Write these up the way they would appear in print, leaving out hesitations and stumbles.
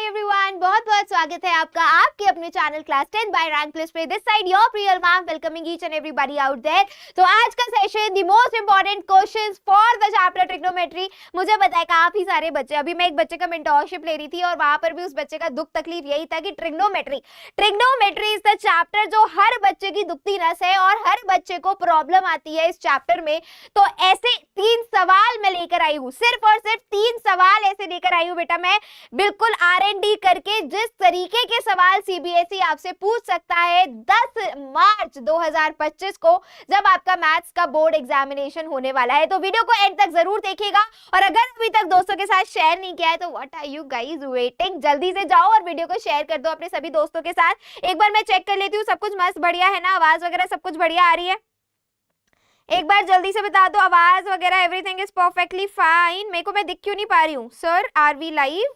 Hi everyone, बहुत बहुत स्वागत है आपका आपके अपने channel class 10 by rank list पे। This side your Priyal ma'am welcoming each and everybody out there. तो आज का session the most important questions for the chapter trigonometry. मुझे पता है काफी सारे बच्चे, अभी मैं एक बच्चे का मेंटरशिप ले रही थी और वहां पर भी उस बच्चे का दुख तकलीफ यही था कि ट्रिग्नोमेट्री इज द चैप्टर जो हर बच्चे की दुखती नस है और हर बच्चे को प्रॉब्लम आती है इस चैप्टर में। तो ऐसे 3 सवाल मैं लेकर आई हूँ, सिर्फ और सिर्फ 3 सवाल ऐसे लेकर आई हूँ बेटा मैं, बिल्कुल R&D करके। जिस तरीके के सवाल सीबीएसई आपसे पूछ सकता है 10 मार्च 2025 को, जब आपका मैथ्स का बोर्ड एग्जामिनेशन होने वाला है। तो वीडियो को एंड तक जरूर देखिएगा और अगर अभी तक दोस्तों के साथ शेयर नहीं किया है तो what are you guys waiting, जल्दी से जाओ और वीडियो को शेयर कर दो अपने सभी दोस्तों के साथ। एक बार मैं चेक कर लेती हूँ सब कुछ मस्त बढ़िया है ना, आवाज वगैरह सब कुछ बढ़िया आ रही है। एक बार जल्दी से बता दो आवाज वगैरह एवरीथिंग इज परफेक्टली फाइन। मेरे को मैं दिख क्यों नहीं पा रही हूँ? Sir are we live?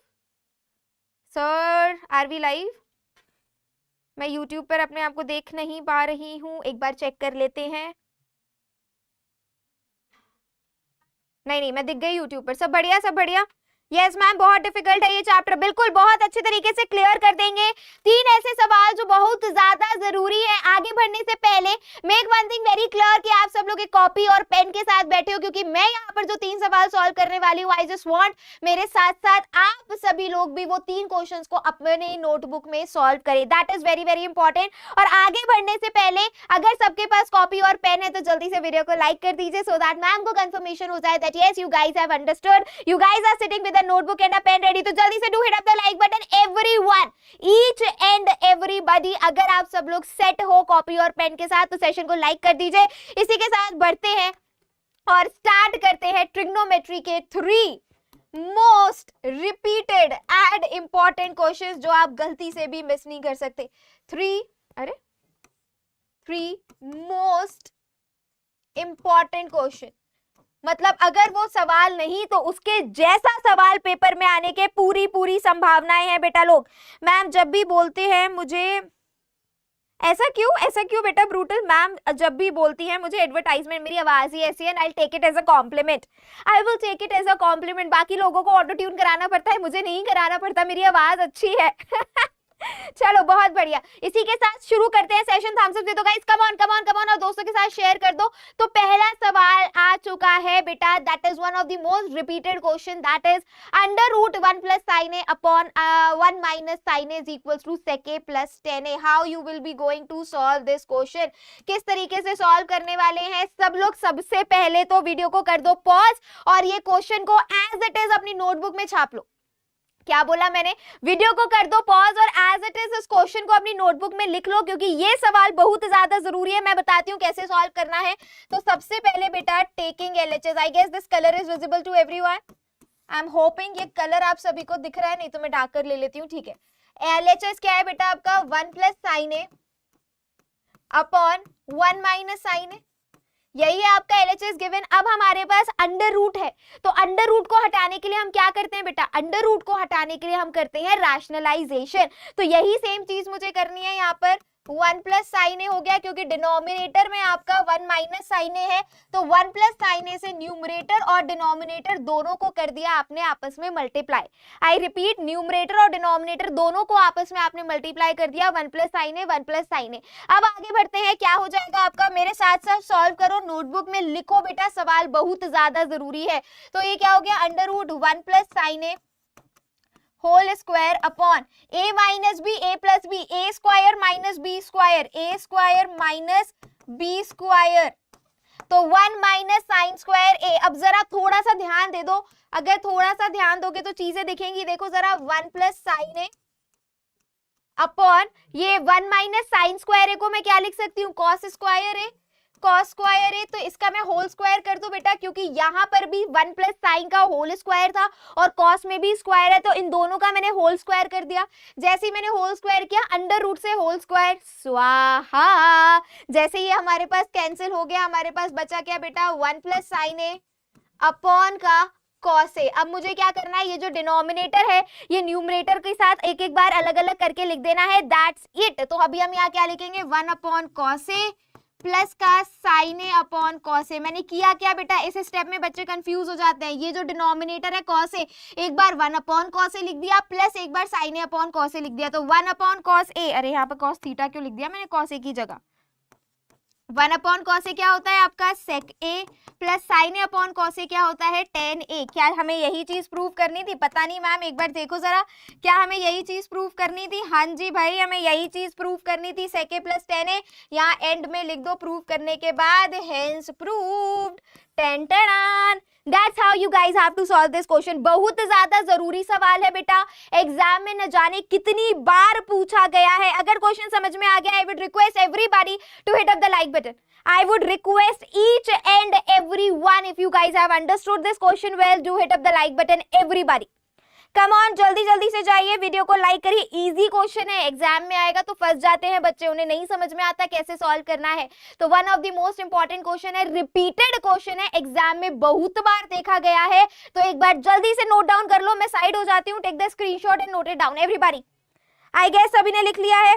Sir are we live? मैं YouTube पर अपने आप को देख नहीं पा रही हूँ, एक बार चेक कर लेते हैं। नहीं, मैं दिख गई YouTube पर। सब बढ़िया, सब बढ़िया। यस मैम, बहुत डिफिकल्ट है ये चैप्टर, बिल्कुल बहुत अच्छे तरीके से क्लियर कर देंगे। 3 ऐसे सवाल जो बहुत ज्यादा जरूरी है। आगे बढ़ने से पहले make one thing very clear कि आप सब लोग एक कॉपी और पेन के साथ बैठे हो, क्योंकि मैं यहाँ पर जो 3 सवाल सॉल्व करने वाली हूँ, आई जस्ट वांट मेरे साथ साथ आप सभी लोग भी वो 3 क्वेश्चंस को अपने नोटबुक में सॉल्व करें। That is very very important. और आगे बढ़ने से पहले अगर सबके पास कॉपी और पेन है तो जल्दी से वीडियो को लाइक कर दीजिए, सो दैट मैम को कंफर्मेशन हो जाए that yes you guys have understood, you guys are sitting with a notebook and a pen ready। तो जल्दी से do hit up the like button everyone, each and everybody। अगर आप सब लोग सेट हो कॉपी और पेन के साथ तो सेशन को लाइक कर दीजिए। इसी के साथ बढ़ते हैं और स्टार्ट करते हैं ट्रिग्नोमेट्री के 3 most repeated and important questions जो आप गलती से भी मिस नहीं कर सकते। 3 मोस्ट इंपॉर्टेंट क्वेश्चन, मतलब अगर वो सवाल नहीं तो उसके जैसा सवाल पेपर में आने के पूरी संभावनाएं हैं बेटा। लोग मैम जब भी बोलते हैं मुझे ऐसा क्यों बेटा ब्रूटल मैम, जब भी बोलती है मुझे एडवर्टाइजमेंट, मेरी आवाज ही ऐसी है, I take it as a compliment, I will take it as a compliment. बाकी लोगों को ऑटो ट्यून कराना पड़ता है, मुझे नहीं कराना पड़ता, मेरी आवाज अच्छी है। चलो बहुत बढ़िया। इसी के साथ शुरू करते हैं सेशन। थम्स अप दे दो गाइस, कम ऑन और दोस्तों के साथ शेयर कर दो। तो पहला सवाल आ चुका है बेटा, that is one of the most repeated question, that is under root 1 plus sine A upon 1 minus sine A is equals to sec A plus 10 A. How you will be going to solve this question? किस तरीके से solve करने वाले हैं सब लोग? सबसे पहले तो वीडियो को कर दो पॉज और ये क्वेश्चन को एज इट इज अपनी नोटबुक में छाप लो। क्या बोला मैंने? वीडियो को कर दो पॉज और एज इट इज इस क्वेश्चन को अपनी नोटबुक में लिख लो, क्योंकि ये सवाल बहुत ज्यादा जरूरी है। मैं बताती हूँ कैसे सॉल्व करना है। तो सबसे पहले बेटा taking LHS, I guess this colour is visible to everyone, I am hoping ये कलर आप सभी को दिख रहा है, नहीं तो मैं डार्क कर ले लेती हूँ, ठीक है। एलएचएस क्या है बेटा आपका? 1 plus sine A upon 1 minus sine ए, यही है आपका LHS गिवन। अब हमारे पास अंडर रूट है, तो अंडर रूट को हटाने के लिए हम क्या करते हैं बेटा? अंडर रूट को हटाने के लिए हम करते हैं रैशनलाइजेशन। तो यही सेम चीज मुझे करनी है यहाँ पर। 1 प्लस साइन ए हो गया, क्योंकि डिनोमिनेटर में आपका 1 माइनस साइन ए है, तो 1 प्लस साइन ए से न्यूमरेटर और डिनोमिनेटर दोनों को कर दिया आपने आपस में मल्टीप्लाई। आई रिपीट, न्यूमरेटर और डिनोमिनेटर दोनों को आपस में आपने मल्टीप्लाई कर दिया, 1 प्लस साइन ए 1 प्लस साइन ए। अब आगे बढ़ते हैं, क्या हो जाएगा आपका? मेरे साथ साथ सॉल्व करो, नोटबुक में लिखो बेटा, सवाल बहुत ज्यादा जरूरी है। तो ये क्या हो गया? Under root 1 plus sine A whole square upon a minus B a plus B, A square minus B square, A square minus B square, तो 1 माइनस साइन स्क्वायर ए। अब जरा थोड़ा सा ध्यान दे दो, अगर थोड़ा सा ध्यान दोगे तो चीजें दिखेंगी। देखो जरा, 1 प्लस साइन ए अपॉन ये 1 माइनस साइन स्क्वायर ए को मैं क्या लिख सकती हूँ? कॉस स्क्वायर ए, कॉस स्क्वायर है, तो इसका मैं होल स्क्वायर कर दूं बेटा, क्योंकि यहाँ पर भी 1 प्लस साइन का होल स्क्वायर था और कॉस में भी स्क्वायर है, तो इन दोनों का मैंने होल स्क्वायर कर दिया। जैसे ही मैंने होल स्क्वायर किया, अंडर रूट से होल स्क्वायर स्वाहा, जैसे ये हमारे पास कैंसिल हो गया, हमारे पास बचा क्या बेटा? 1 प्लस साइन ए अपॉन का कॉस ए। अब मुझे क्या करना है? ये जो डिनोमिनेटर है ये न्यूमरेटर के साथ एक एक बार अलग अलग करके लिख देना है, दैट्स इट। तो अभी हम यहाँ क्या लिखेंगे? 1 अपॉन कॉस ए प्लस का sign A upon cos A. मैंने किया क्या बेटा, इस स्टेप में बच्चे कंफ्यूज हो जाते हैं। ये जो डिनोमिनेटर है कॉस ए, एक बार 1 अपॉन कॉस ए लिख दिया, प्लस एक बार sign A upon cos A लिख दिया, तो 1 अपॉन कॉस ए, अरे यहाँ पर कॉस थीटा क्यों लिख दिया मैंने कॉस ए की जगह। 1 अपॉन कॉस ए क्या होता है आपका सेक A, plus sine A upon cos A क्या होता है टेन ए। क्या हमें यही चीज प्रूव करनी थी? पता नहीं मैम, एक बार देखो जरा, क्या हमें यही चीज प्रूव करनी थी? हाँ जी भाई, हमें यही चीज प्रूव करनी थी, सेक ए प्लस टेन ए। यहाँ एंड में लिख दो प्रूव करने के बाद, hence proved, ten ten. That's how you guys have to solve this question। बहुत ज्यादा जरूरी सवाल है बेटा, एग्जाम में न जाने कितनी बार पूछा गया है। अगर क्वेश्चन समझ में आ गया, I would request everybody to hit up the like button. I would request each and everyone, if you guys have understood this question well, do hit up the like button everybody। Come on, जल्दी जल्दी से जाइए, video को like करिए। Easy question है, exam में आएगा तो फंस जाते हैं बच्चे, उन्हें नहीं समझ में आता कैसे सॉल्व करना है। तो one of the most important question है, रिपीटेड क्वेश्चन है, एग्जाम में बहुत बार देखा गया है। तो एक बार जल्दी से नोट डाउन कर लो, मैं साइड हो जाती हूँ। Take the screenshot and note it down everybody. I guess सभी ने लिख लिया है,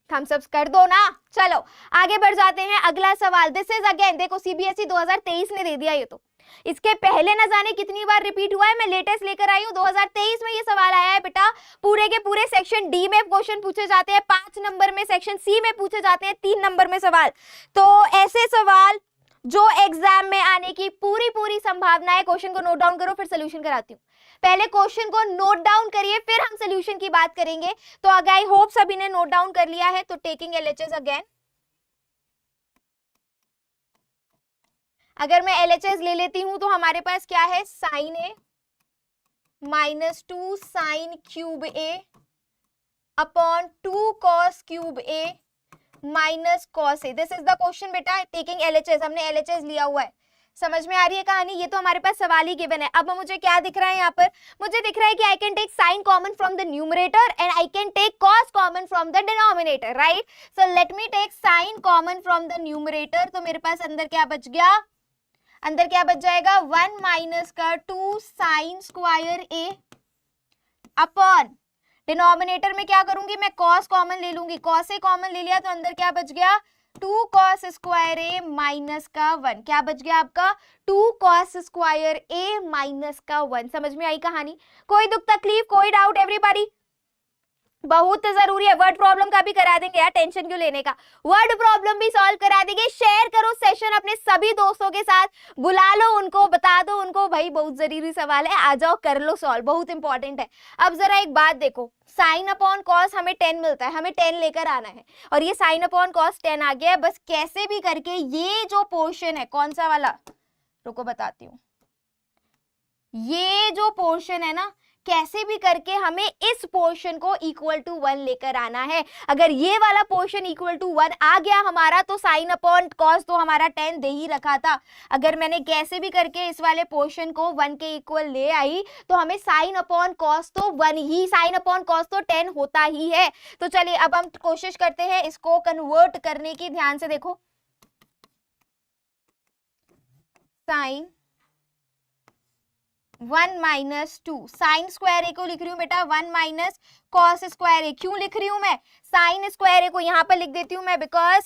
थम्स अप कर दो ना। चलो आगे बढ़ जाते हैं, अगला सवाल। दिस इज अगेन, देखो सीबीएसई 2023 ने दे दिया ये, तो इसके पहले न जाने कितनी बार रिपीट हुआ है। मैं लेटेस्ट लेकर आई हूँ, 2023 में ये सवाल आया है बेटा। पूरे के पूरे सेक्शन डी में क्वेश्चन पूछे जाते हैं 5 नंबर में, सेक्शन सी में पूछे जाते हैं 3 नंबर में सवाल। तो ऐसे सवाल जो एग्जाम में आने की पूरी संभावना है। क्वेश्चन को नोट डाउन करो, फिर सोल्यूशन कराती हूँ। पहले क्वेश्चन को नोट डाउन करिए, फिर हम सोल्यूशन की बात करेंगे। तो अगर आई होप सभी ने नोट डाउन कर लिया है, तो टेकिंग एलएचएस अगेन। अगर मैं एलएचएस ले लेती हूं तो हमारे पास क्या है, sine A minus 2 sine cube A upon 2 cos cube A minus cos A. This is the question बेटा, टेकिंग एलएचएस। हमने एलएचएस लिया हुआ है, समझ में आ रही है कहानी? ये तो हमारे पास सवाल ही गिवन है। अब मुझे क्या दिख रहा है यहाँ पर? मुझे दिख रहा है कि I can take sine common from the numerator and I can take cos common from the denominator, right? So let me take sine common from the numerator. तो मेरे पास अंदर क्या बच गया? अंदर क्या बच जाएगा? 1 माइनस का 2 साइन स्क्वायर ए अपॉन डिनोमिनेटर में क्या करूंगी मैं, कॉस कॉमन ले लूंगी। कॉस ए कॉमन ले लिया तो अंदर क्या बच गया, 2 कॉस स्क्वायर ए माइनस का 1। क्या बच गया आपका? 2 कॉस स्क्वायर ए माइनस का 1। समझ में आई कहानी? कोई दुख तकलीफ, कोई डाउट एवरीबॉडी? बहुत जरूरी है, वर्ड प्रॉब्लम का भी करा देंगे यार, टेंशन क्यों लेने का, वर्ड प्रॉब्लम भी सॉल्व करा देंगे। शेयर करो सेशन अपने सभी दोस्तों के साथ, बुला लो उनको, बता दो उनको भाई बहुत जरूरी सवाल है, आ जाओ कर लो सॉल्व, बहुत इंपॉर्टेंट है। अब जरा एक बात देखो, साइन अपॉन कॉस हमें 10 मिलता है, हमें 10 लेकर आना है, और ये साइन अपॉन कॉस 10 आ गया है। बस कैसे भी करके ये जो पोर्शन है, कौन सा वाला, रुको बताती हूँ, ये जो पोर्शन है ना, कैसे भी करके हमें इस पोर्शन को इक्वल टू 1 लेकर आना है। अगर ये वाला पोर्शन इक्वल टू 1 आ गया हमारा, तो साइन अपॉन कॉस तो हमारा 10 दे ही रखा था। अगर मैंने कैसे भी करके इस वाले पोर्शन को 1 के इक्वल ले आई, तो हमें साइन अपॉन कॉस तो 1 ही, साइन अपॉन कॉस तो 10 होता ही है। तो चलिए अब हम कोशिश करते हैं इसको कन्वर्ट करने की। ध्यान से देखो, साइन 1 माइनस 2 साइन स्क्वायर ए को लिख रही हूँ बेटा 1 माइनस कॉस स्क्वायर ए। क्यों लिख रही हूँ मैं साइन स्क्वायर ए को? यहां पर लिख देती हूँ मैं, because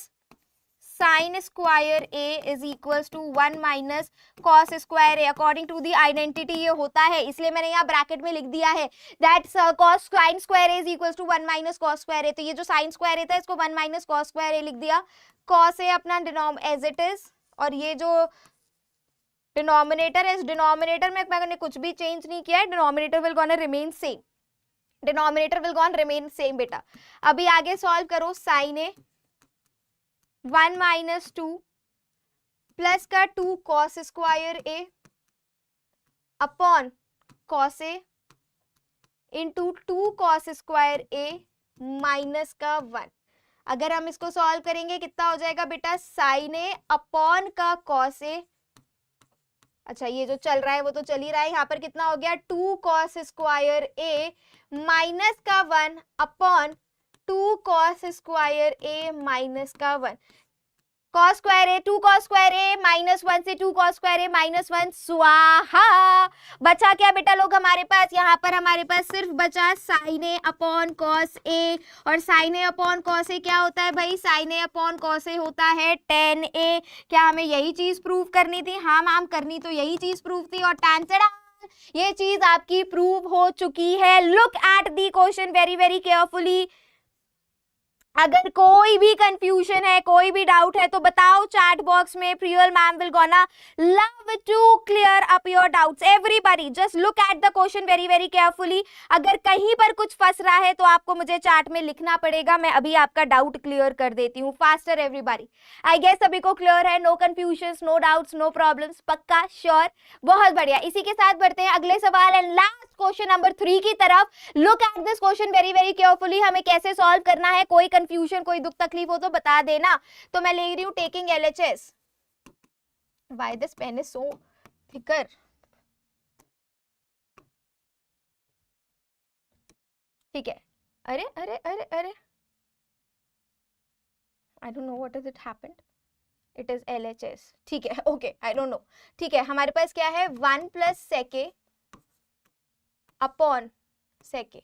sine square A is equals to 1 minus cos square A. According to the identity ये होता है, इसलिए मैंने यहाँ ब्रैकेट में लिख दिया है that cos sine square A is equals to 1 minus cos square A. तो ये जो साइन स्क्वायर ए था, इसको 1 माइनस कॉस स्क्वायर ए लिख दिया, कॉस ए अपना डिनोम एज इट इज, और ये जो डिनोमिनेटर है, इस डिनोमिनेटर में मैंने कुछ भी चेंज नहीं किया है, denominator will gonna remain same, denominator will gonna remain same बेटा। अभी आगे सॉल्व करो, साइन ए 1 माइनस 2 प्लस का 2 cos square A upon cos A into 2 cos square A minus का 1। अगर हम इसको सॉल्व करेंगे कितना हो जाएगा बेटा, साइन ए अपॉन का कॉस ए, अच्छा ये जो चल रहा है वो तो चल ही रहा है, यहाँ पर कितना हो गया 2 कॉस स्क्वायर ए माइनस का 1 अपॉन 2 कॉस स्क्वायर ए माइनस का 1। cos square a, 2 cos square a, -1 से 2 cos square a, -1 स्वाहा। बचा क्या बेटा लोग हमारे पास, यहाँ पर हमारे पास सिर्फ बचा sin a upon cos a, और sin a upon cos a क्या होता है भाई, sin a upon cos a होता है tan a। क्या हमें यही चीज प्रूव करनी थी? हाँ मैम करनी तो यही चीज प्रूव थी, और tan ये चीज आपकी प्रूव हो चुकी है। Look at the question very very carefully. अगर कोई भी कंफ्यूजन है, कोई भी डाउट है तो बताओ चैट बॉक्स में। Priyal ma'am will gonna love to clear up your doubts. Everybody just look at the question very very carefully. अगर कहीं पर कुछ फंस रहा है तो आपको मुझे चैट में लिखना पड़ेगा, मैं अभी आपका डाउट क्लियर कर देती हूँ। Faster everybody. आई गेस सभी को क्लियर है, no confusion, no doubts, no problems, पक्का, श्योर, बहुत बढ़िया। इसी के साथ बढ़ते हैं अगले सवाल एंड लास्ट क्वेश्चन नंबर 3 की तरफ। Look at this question very very carefully. हमें कैसे सॉल्व करना है, कोई कंफ्यूजन, कोई दुख तकलीफ हो तो बता देना। तो मैं ले रही हूँ taking LHS। Why this pen is so thicker. ठीक है, अरे अरे अरे अरे, I don't know what is it happened, it is LHS। ठीक है, ओके, आई डोंट नो। ठीक है, हमारे पास क्या है, 1 + sec अपॉन sec।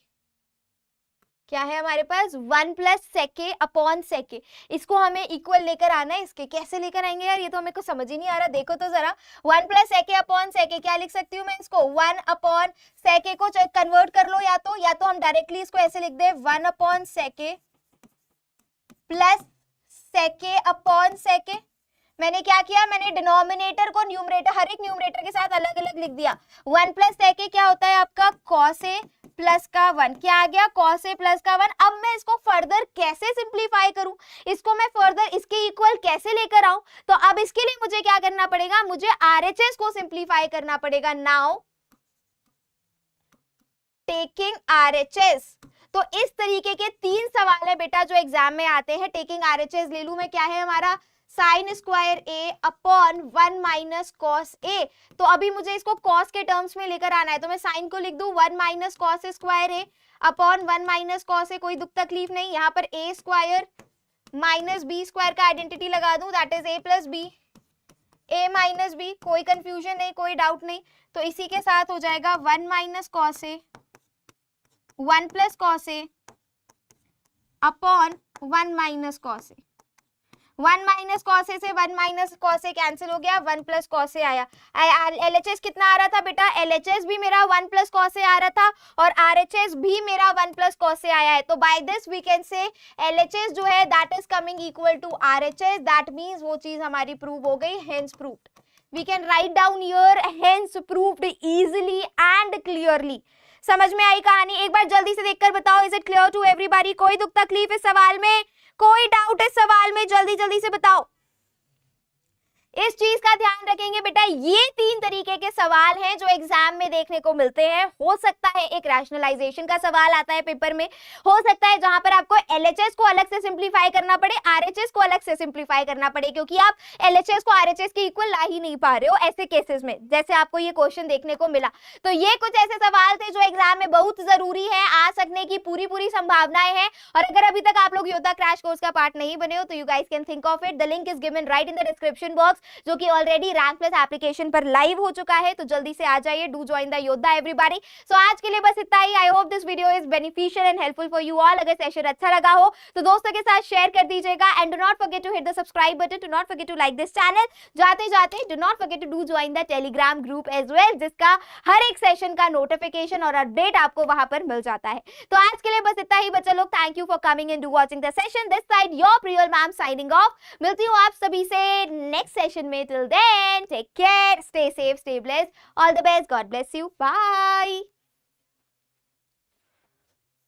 क्या है हमारे पास, 1 + sec अपॉन sec। इसको हमें इक्वल लेकर आना है। इसके कैसे लेकर आएंगे यार, ये तो हमें कुछ समझ ही नहीं आ रहा। देखो तो जरा, 1 + sec अपॉन sec, क्या लिख सकती हूँ मैं इसको, 1 अपॉन sec को कन्वर्ट कर लो, या तो हम डायरेक्टली इसको ऐसे लिख दे, 1 upon sec plus sec upon sec। मैंने क्या किया, मैंने डिनोमिनेटर को न्यूमरेटर, हर एक न्यूमरेटर के साथ अलग अलग लिख दिया। 1 + sec क्या होता है आपका, cos a प्लस का 1। क्या आ गया, cos a प्लस का 1। अब मैं इसको फर्दर कैसे सिंप्लीफाई करूं, इसको मैं फर्दर इसके इक्वल कैसे लेकर आऊं? तो अब इसके लिए मुझे क्या करना पड़ेगा, मुझे RHS को सिंप्लीफाई करना पड़ेगा। Now taking RHS। तो इस तरीके के 3 सवाल है बेटा जो एग्जाम में आते हैं। टेकिंग RHS ले लूं मैं, क्या है हमारा, sin square a upon 1 - cos a। तो अभी मुझे इसको cos के टर्म्स में लेकर आना है, तो मैं sin को लिख दूं 1 - cos square a upon 1 - cos a। कोई दुख तकलीफ नहीं, यहाँ पर a square minus b square का आइडेंटिटी लगा दूं, that is a + b, a minus b। कोई कंफ्यूजन नहीं, कोई डाउट नहीं। तो इसी के साथ हो जाएगा 1 - cos a, 1 + cos a upon 1 - cos a। 1 - cos a से 1 - cos a कैंसिल हो गया, 1 + cos a आया। LHS कितना आ रहा था बेटा, LHS भी मेरा 1 + cos a आ रहा था, और RHS भी मेरा 1 + cos a आया है। तो by this we can say LHS जो है that is coming equal to RHS। That means वो चीज हमारी प्रूव हो गई, hence proved. We can write down your hence proved easily and clearly. समझ में आई कहानी? एक बार जल्दी से देखकर बताओ, is it clear to everybody? कोई दुख तकलीफ इस सवाल में, कोई डाउट इस सवाल में, जल्दी जल्दी से बताओ। इस चीज का ध्यान रखेंगे बेटा, ये 3 तरीके के सवाल हैं जो एग्जाम में देखने को मिलते हैं। हो सकता है एक रैशनलाइजेशन का सवाल आता है पेपर में, हो सकता है जहां पर आपको LHS को अलग से सिंप्लीफाई करना पड़े, RHS को अलग से सिंप्लीफाई करना पड़े, क्योंकि आप LHS को RHS के इक्वल ला ही नहीं पा रहे हो ऐसे केसेस में, जैसे आपको ये क्वेश्चन देखने को मिला। तो ये कुछ ऐसे सवाल थे जो एग्जाम में बहुत जरूरी है, आ सकने की पूरी संभावनाएं हैं। और अगर अभी तक आप लोग योद्धा क्रैश कोर्स का पार्ट नहीं बने हो तो you guys can think of it, the link is given right in the description box, जो कि ऑलरेडी रैंक प्लस एप्लीकेशन पर लाइव हो चुका है। तो जल्दी से आ जाइए, do join the Yoddha everybody. So आज के लिए बस इतना ही। I hope this video is beneficial and helpful for you all. अगर सेशन अच्छा लगा हो तो दोस्तों के साथ शेयर कर दीजिएगा, and do not forget to hit the subscribe button, do not forget to like this channel. जाते जाते do not forget to do join the Telegram group as well, जिसका हर एक सेशन का नोटिफिकेशन और अपडेट आपको वहां पर मिल जाता है। तो आज के लिए बस इतना ही बच्चा लोग। Thank you for coming and do watching the session. This side your Priyal ma'am signing off. मिलती हूँ आप सभी से नेक्स्ट सेशन में। Till then take care, stay safe, stay blessed, all the best, God bless you, bye.